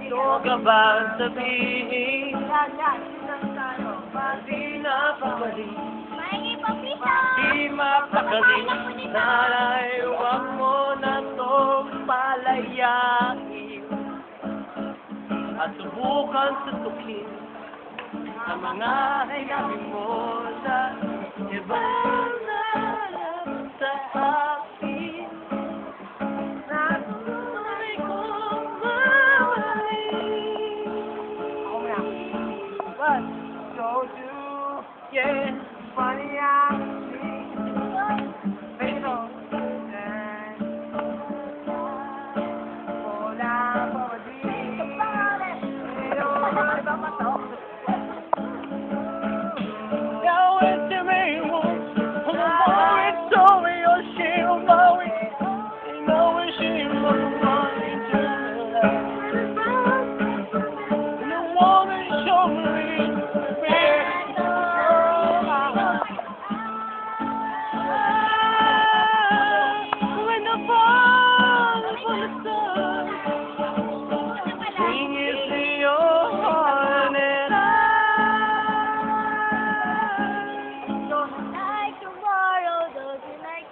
Gusto ka ba sabihin? Di napakali. Di mapakali. Sana'y huwag mo na tong palayain. At subukan sutukin ang mga hinabi mo sa ibang nalang sa akin. Natuloy kong mamahalin. But so do, yeah, funny I see. Pero, wala pa din. Pero, now it's the main one. It's only your shame of my way. Now it's shame of my into the light. And the woman show me where when the fall for the sun, sing it to your heart and Like tomorrow, don't you like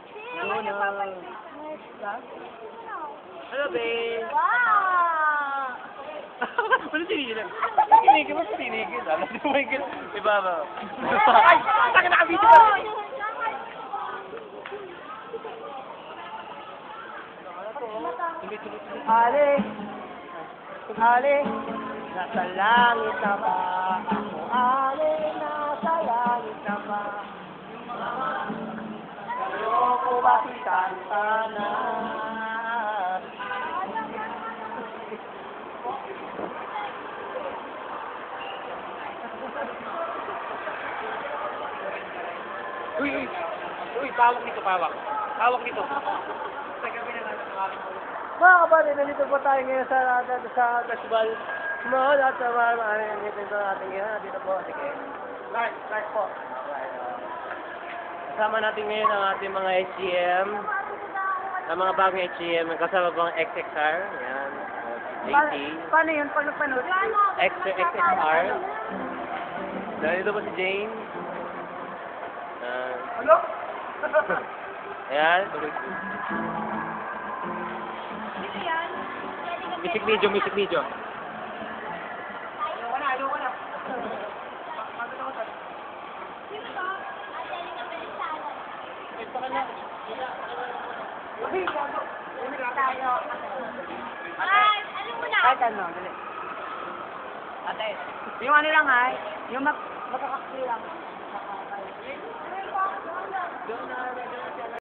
hello, babe. Wow! Ano sinigil? Sinigil mo sa sinigil. Alam mo yung gil. Iba ba? Ay! Saka nakabito ba? Ali! Ali! Nasa langit na ba? Ali! Nasa langit na ba? Ayoko makitan sana. Uy, uy! Uy, pawak dito, pawak. Pawak dito. Mga kapatid, nandito po tayo ngayon sa festival. Mga lahat sa mga nandito natin ngayon. Dito po, sige. Like po. Kasama natin ngayon ang ating mga HGM. Ang mga bagong HGM. Kasama pang XXR. Yan. JT. Paano yun? Paano panood? XXR. Nandito po si Jane. Hello? Ayan. Music video. Ayoko na. Tayo. Ay, ano mo na? Kahit ano, dali. Ate, yung ano lang ay, yung magkakaksi lang.